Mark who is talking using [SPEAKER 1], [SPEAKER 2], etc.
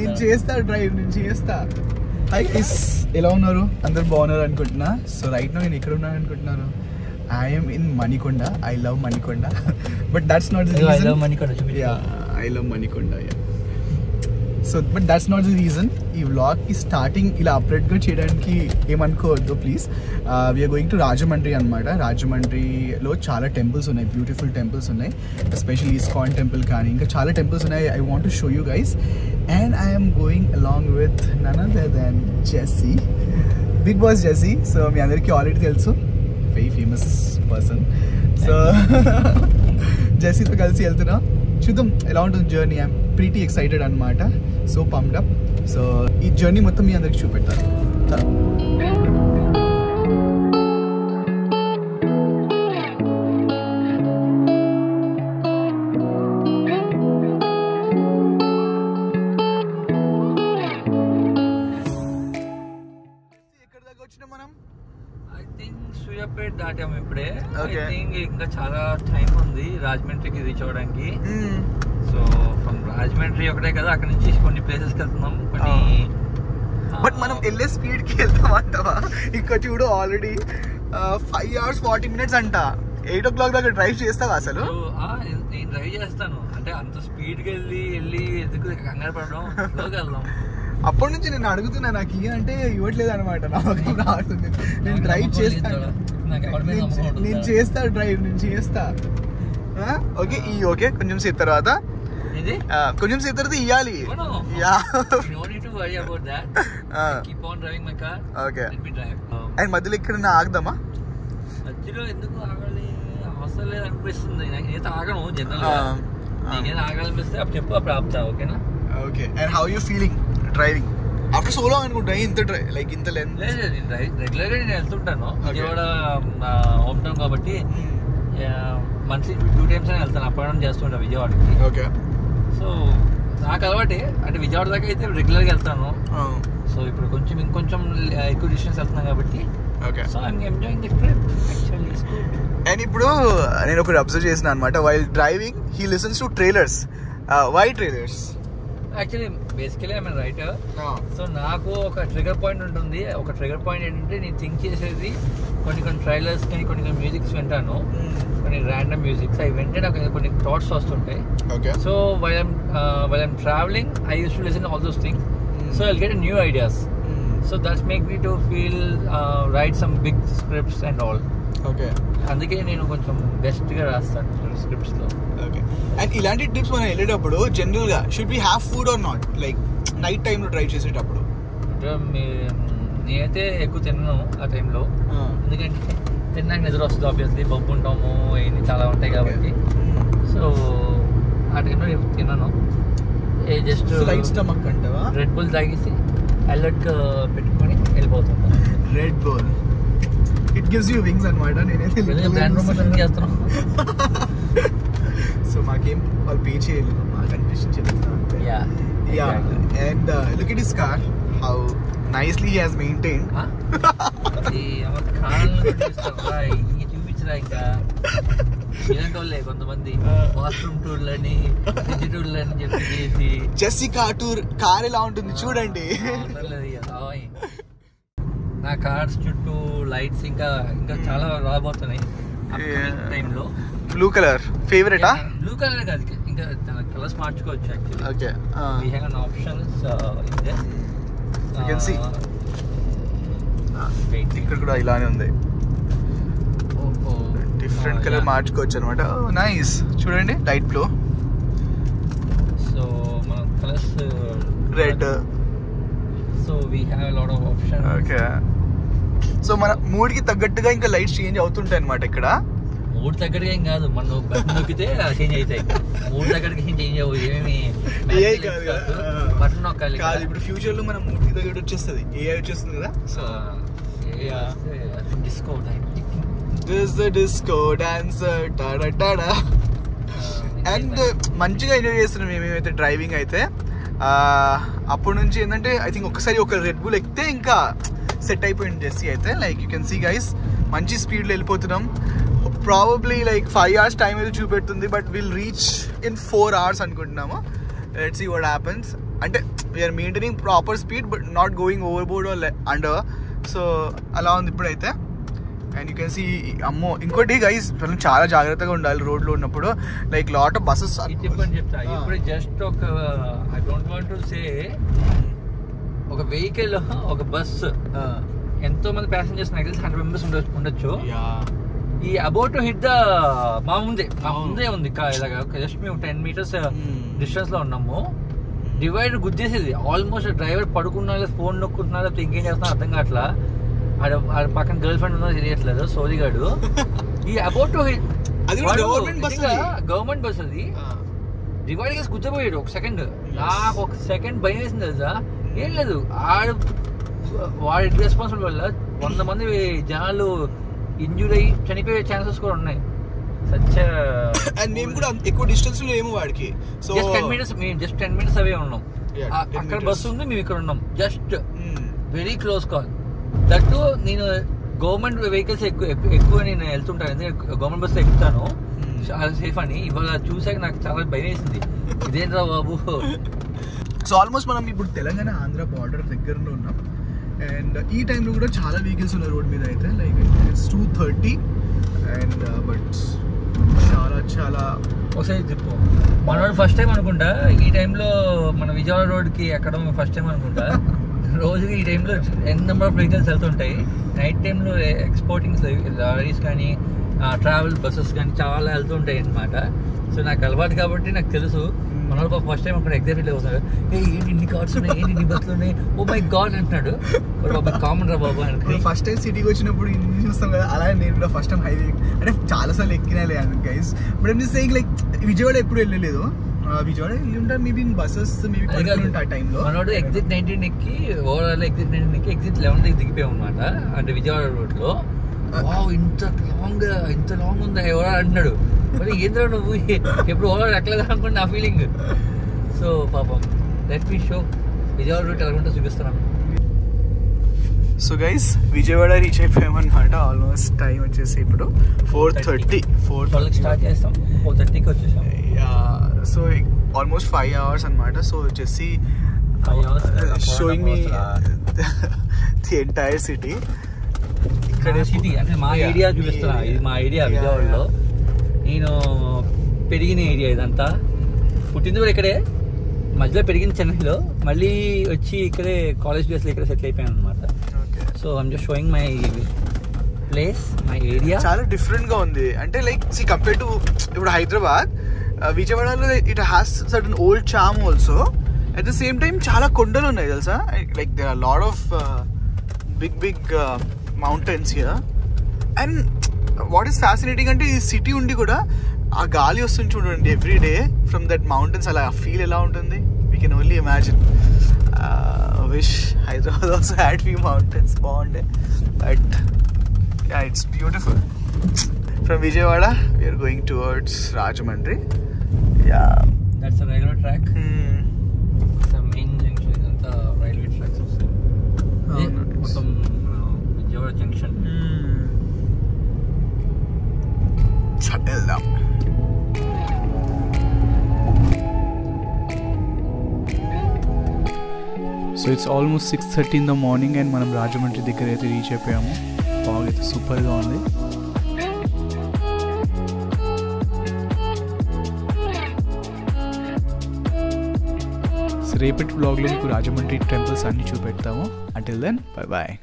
[SPEAKER 1] నేను చేస్తా డ్రైవ్, నేను చేస్తా. హై గైస్, ఎలా ఉన్నారు? అందరు బాగున్నారు అనుకుంటున్నా. సో రైట్ నో నేను ఎక్కడ ఉన్నాను అనుకుంటున్నాను? I'm in Manikonda. I love Manikonda. But that's not the reason. I love Manikonda. So but that's not the reason. ఈ వ్లాగ్ కి స్టార్టింగ్ ఇలా అప్డేట్గా చేయడానికి ఏమనుకోవద్దు please. We're going to Rajahmundry అనమాట. రాజమండ్రిలో చాలా టెంపుల్స్ ఉన్నాయి, బ్యూటిఫుల్ టెంపుల్స్ ఉన్నాయి, ఎస్పెషల్లీ ఇస్కాన్ టెంపుల్ కానీ ఇంకా చాలా టెంపుల్స్ ఉన్నాయి. I want to show you guys. And I'm going along with none other than Jessie, Bigg boss Jessie. So మీ అందరికీ ఆల్రెడీ తెలుసు, వెరీ ఫేమస్ పర్సన్. సో జెస్సీతో కలిసి వెళ్తున్నా. చూద్దాం ఎలా ఉంటుంది జర్నీ. ఐఎమ్ ప్రీటీ ఎక్సైటెడ్ అనమాట. So pumped up. సో ఈ journey మొత్తం మీ అందరికి చూపెడతాను. ఎక్కడి దాకా వచ్చినాం మనం?
[SPEAKER 2] ఐ థింక్ సూర్యాపేట దాటాము ఇప్పుడే. ఐ థింక్ ఇంకా చాలా టైం ఉంది రాజమండ్రికి రీచ్ అవ్వడానికి. సో ఫ్రమ్ రాజమండ్రి ఒకటే కదా, అక్కడ నుంచి కొన్ని ప్లేసెస్కి వెళ్తున్నాం. కొన్ని
[SPEAKER 1] బట్ మనం వెళ్ళే స్పీడ్కి వెళ్తాం అంటావా? ఇంకా చూడు ఆల్రెడీ 5 hours 40 minutes అంట. 8 o'clock దాకా డ్రైవ్ చేస్తావా అసలు?
[SPEAKER 2] నేను డ్రైవ్ చేస్తాను. అంటే అంత స్పీడ్కి వెళ్ళి ఎందుకు కంగారు పడడం, స్లోగా వెళ్దాం.
[SPEAKER 1] అప్పటి నుంచి నేను అడుగుతున్నా, నాకు అంటే ఇవ్వట్లేదు అనమాట. నాకు రాడుతుంది. నేను డ్రైవ్ చేస్తాను, నేను చేస్తా డ్రైవ్, నేను చేస్తా. ఓకే ఓకే కొంచెం సేపు తర్వాత ఇవ్వాలి. అండ్ మధ్యలో ఇక్కడ ఆగదామా?
[SPEAKER 2] మధ్యలో ఎందుకు ఆగాలి? అవసరం లేదు అనిపిస్తుంది. నేనైతే ఆగను జనరల్ గా. నేనేది ఆగాలనిపిస్తే అప్పుడు చెప్పు, అప్పుడు ఆపుతా. ఓకేనా?
[SPEAKER 1] Okay. And how you feeling driving after so long అనుకుంటా? ఇంత లైక్ ఇంత లెంత్
[SPEAKER 2] లేదు, నేను రెగ్యులర్ గా నేను వెళ్తుంటాను. విజయవాడ హోమ్ టౌన్ కాబట్టి మంత్లీ 2 times అని వెళ్తాను. అప్ అండ్ డౌన్ చేస్తుంటా విజయవాడకి.
[SPEAKER 1] ఓకే.
[SPEAKER 2] సో నాకు అలవాటే. అంటే విజయవాడ దాకా అయితే రెగ్యులర్గా వెళ్తాను. సో ఇప్పుడు ఇంకొంచెం ఎక్కువ డిస్టెన్స్ వెళ్తున్నాను కాబట్టి.
[SPEAKER 1] Okay.
[SPEAKER 2] So I'm enjoying the trip. Actually it's good.
[SPEAKER 1] And ఇప్పుడు నేను ఒకటి అబ్జర్వ్ చేసిన అనమాట. While driving he listens to trailers. Why trailers?
[SPEAKER 2] Actually basically I mean writer. So నాకు ఒక ట్రిగర్ పాయింట్ ఉంటుంది. ఒక ట్రిగర్ పాయింట్ ఏంటంటే నేను థింక్ చేసేది కొన్ని ట్రైలర్స్ కానీ కొన్ని మ్యూజిక్స్ వింటాను, కొన్ని ర్యాండమ్ మ్యూజిక్స్. అవి వింటే నాకు కొన్ని థాట్స్ వస్తుంటాయి. So while I'm traveling I used to listen to all those things. So I'll get new ideas. So that's make me to feel write some big scripts and all.
[SPEAKER 1] Okay.
[SPEAKER 2] అందుకే నేను కొంచెం best గా రాస్తాను scripts లో.
[SPEAKER 1] Okay. And ఇలాంటి trips మనం వెళ్ళేటప్పుడు general గా should be have food or not? Like night time లో డ్రైవ్ చేసేటప్పుడు
[SPEAKER 2] నేనైతే ఎక్కువ తిన్నాను ఆ టైంలో. ఎందుకంటే తిన్నాక నిద్ర వస్తుంది ఆబ్వియస్లీ. బొబ్బు ఉంటాము, ఇవన్నీ చాలా ఉంటాయి కాబట్టి. సో ఆ టైంలో తిన్నాను. జస్ట్
[SPEAKER 1] లైట్ స్టమక్ అంటావా?
[SPEAKER 2] రెడ్ బుల్ తాగేసి అలర్ట్ పెట్టుకొని వెళ్ళిపోతుంటాను.
[SPEAKER 1] Red Bull it gives you wings అనమాట. నేనైతే
[SPEAKER 2] బ్రాండ్ ప్రమోషన్ చేస్తున్నాం.
[SPEAKER 1] సో మాకేం వాళ్ళు పే చేయలేదు, మాకు అనిపించింది. And look at his car, how nicely he has maintained.
[SPEAKER 2] చూపించరా ఇంకా ఇలాంటి వాళ్ళే కొంతమంది వాష్రూమ్ టూర్లు అని వెజ్ టూర్లు అని చెప్పి చేసి.
[SPEAKER 1] జెస్సికా టూర్ కార్ ఎలా ఉంటుంది చూడండి.
[SPEAKER 2] నా కార్స్ చుట్టూ లైట్స్ ఇంకా చాలా రాబోతున్నాయి టైంలో.
[SPEAKER 1] బ్లూ కలర్ ఫేవరెటా?
[SPEAKER 2] బ్లూ కలర్ కాదు, ఇంకా కలర్స్ మార్చుకోవచ్చు actually.
[SPEAKER 1] Okay.
[SPEAKER 2] we have an options in there.
[SPEAKER 1] You can see ఇక్కడ కూడా ఇలానే ఉంది. డిఫరెంట్ కలర్ మార్చుకోవచ్చు అనమాట. నైస్. చూడండి లైట్ బ్లూ.
[SPEAKER 2] సో మన colours
[SPEAKER 1] red.
[SPEAKER 2] So we have a lot of options.
[SPEAKER 1] Okay. So మన మూడ్ కి తగ్గట్టుగా ఇంకా లైట్స్ చేంజ్ అవుతుంటాయి అనమాట ఇక్కడ.
[SPEAKER 2] మూడు తగ్గట్టుగా ఏం కాదు, మనం బటన్ నొక్కితే చేంజ్ అవుతాయి. మూడు తగ్గట్టుగా చేంజ్ అవ్వదు. ఏమేమి బటన్ నొక్కాలి కాదు. ఇప్పుడు ఫ్యూచర్ లో మనం మూడు తగ్గట్టు వచ్చేస్తుంది, ఏఐ వచ్చేస్తుంది కదా. So disco
[SPEAKER 1] disco dancer Tada Tada. And మంచిగా ఎంజాయ్ చేస్తున్నాం మేమైతే డ్రైవింగ్ అయితే. అప్పటి నుంచి ఏంటంటే ఐ థింక్ ఒకసారి ఒక రెడ్ బుల్ ఎక్కితే ఇంకా సెట్ అయిపోయింది జెస్సీ అయితే. Like you can see guys, మంచి స్పీడ్లో వెళ్ళిపోతున్నాం. ప్రాబబ్లీ లైక్ 5 hours టైం అయితే చూపెడుతుంది, but will reach in 4 hours అనుకుంటున్నాము. Let's see what happens. అంటే we are maintaining proper speed but not going overboard or under. So అలా ఉంది ఇప్పుడైతే. అండ్ యూ కెన్ సీ అమ్మో ఇంకోటి గైస్ చాలా జాగ్రత్తగా ఉండాలి రోడ్లో ఉన్నప్పుడు. Like lot of buses.
[SPEAKER 2] చెప్తా ఇప్పుడు జస్ట్ ఒక I don't want to say ఒక వెహికల్ ఒక బస్ ఎంతో మంది ప్యాసింజర్స్ నాకు తెలిసి 100 మెంబర్స్ ఉండొచ్చు. ఈ అబౌట్ టు హిట్ ద మా ముందే ఉంది ఇలాగా జస్ట్ మేము 10 meters డిస్టెన్స్ లో ఉన్నాము. Divider గుద్దేసేది almost. డ్రైవర్ పడుకున్నా లేదా ఫోన్ నొక్కుంటున్నా లేకపోతే ఇంకేం చేస్తున్నా అర్థం కావట్లా. ఆడ పక్కన గర్ల్ ఫ్రెండ్ ఉన్నదో తెలియట్లేదు సోదిగాడు. ఈ about to hit government bus అది డివైడర్ కేసి గుద్దపోయాడు ఒక సెకండ్. నాకు ఒక సెకండ్ భయం వేసింది తెలుసా. ఏం లేదు వాడి రెస్పాన్సిబుల్ వల్ల 100 మంది జనాలు ఇంజూర్ అయ్యి చనిపోయే ఛాన్సెస్ కూడా ఉన్నాయి.
[SPEAKER 1] అండ్ మేము కూడా ఎక్కువ డిస్టెన్స్ లో ఏమో వాడికి. సో
[SPEAKER 2] 10 meters మేము జస్ట్ 10 meters అవే ఉన్నాం. అక్కడ బస్సు ఉంది, మేము ఇక్కడ ఉన్నాం. Just very close call. That నేను గవర్నమెంట్ వెహికల్స్ ఎక్కువ నేను వెళ్తుంటాను, ఎందుకంటే గవర్నమెంట్ బస్సు ఎక్కుతాను సేఫ్ అని. ఇవాళ చూసాక నాకు చాలా భయం వేసింది, ఇదేంట్రా బాబు.
[SPEAKER 1] సో ఆల్మోస్ట్ మనం ఇప్పుడు తెలంగాణ ఆంధ్ర బార్డర్ దగ్గరలో ఉన్నాం. అండ్ ఈ టైంలో కూడా చాలా వెహికల్స్ ఉన్నాయి రోడ్ మీద అయితే. లైక్ ఇట్స్ 2:30 అండ్ బట్ చాలా
[SPEAKER 2] ఒకసారి చెప్పు. మనోడు ఫస్ట్ టైం అనుకుంటా ఈ టైంలో మన విజయవాడ రోడ్కి ఎక్కడం ఫస్ట్ టైం అనుకుంటా. రోజుకి ఈ టైంలో నెంబర్ ఆఫ్ వెహికల్స్ వెళ్తుంటాయి. నైట్ టైంలో ఎక్స్పోర్టింగ్ లారీస్ కానీ ట్రావెల్ బస్సెస్ కానీ చాలా వెళ్తుంటాయి అన్నమాట. సో నాకు అలవాటు కాబట్టి నాకు తెలుసు. మనోడు ఫస్ట్ టైం అక్కడ ఎగ్జైటెడ్ అవుతాడు. ఏంటి ఇన్ని కార్స్ ఉన్నాయి, ఏంటి ఇన్ని బస్సులు ఉన్నాయి, ఓ మై గాడ్ అంటున్నాడు. కామన్ రా బాబు.
[SPEAKER 1] ఫస్ట్ టైం సిటీకి వచ్చినప్పుడు ఇన్ని చూస్తాం కదా, అలాగే నేను కూడా ఫస్ట్ టైం హైవే అంటే చాలాసార్లు ఎక్కినాలే guys. But I'm just saying like Vijayawada ఎప్పుడు వెళ్ళలేదు. విజయవాడ వెళ్ళి ఉంటారు మేబీ ఇన్ బస్సెస్ మేబీ ఆ టైంలో.
[SPEAKER 2] మనోడు ఎగ్జిట్ 19 ఎక్కి ఓవరాల్ ఎగ్జిట్ 19 ఎక్కి ఎగ్జిట్ 11 దిగిపోయాం అనమాట. అంటే విజయవాడ రోడ్ లో ఇంత లాంగ్ ఉందా ఎవరో అంటున్నాడు. మరి ఏంద్రా నువ్వు ఎప్పుడు ఓవరాల్ ఎక్కలేదు అనుకోండి నా ఫీలింగ్. సో పాపం let me show Vijayawada route ఎలా ఉంటుందో చూపిస్తున్నాను.
[SPEAKER 1] సో గైస్ విజయవాడ రీచ్ అయిపోయామన్నమాట. ఆల్మోస్ట్ టైం వచ్చేసి ఇప్పుడు 4:30
[SPEAKER 2] స్టార్ట్ చేస్తాం. 4:30కి వచ్చేసాం.
[SPEAKER 1] సో ఆల్మోస్ట్ 5 hours అనమాట. సో వచ్చేసి showing me the entire city.
[SPEAKER 2] ఇక్కడ సిటీ అంటే మా ఏరియా చూపిస్తున్నా. ఇది మా ఏరియా విజయవాడలో. నేను పెరిగిన ఏరియా ఇదంతా. పుట్టింది కూడా ఇక్కడే, మధ్యలో పెరిగింది చెన్నైలో, మళ్ళీ వచ్చి ఇక్కడే కాలేజ్ ప్లేస్లో ఇక్కడ సెటిల్ అయిపోయాను అనమాట. So I'm just showing my place, my area.
[SPEAKER 1] చాలా డిఫరెంట్ గా ఉంది. అంటే లైక్ సి కంపేర్ టు ఇప్పుడు హైదరాబాద్, విజయవాడలో it has certain old charm also. At the same time చాలా కొండలు ఉన్నాయి తెలుసా. Like there are lot of big mountains here. And what is fascinating అంటే ఈ సిటీ ఉండి కూడా ఆ గాలి వస్తుంది చూడండి every day from that mountains. అలా ఫీల్ ఎలా ఉంటుంది we can only imagine. Wish Hyderabad also had few mountains, బాగుండే. But yeah it's beautiful. From Vijayawada we are going towards Rajahmundry. Yeah
[SPEAKER 2] that's a railway track. It's a main junction. ఇదంతా railway tracks వస్తాయి. మొత్తం Vijayawada junction. వెళ్దాం. So it's almost 6:30 in the morning and మనం రాజమండ్రి దగ్గర అయితే reach అయిపోయాము. Fog అయితే సూపర్గా ఉంది. రేపటి వ్లాగ్లో మీకు రాజమండ్రి టెంపుల్స్ అన్ని చూపెడతాము. Until then bye bye.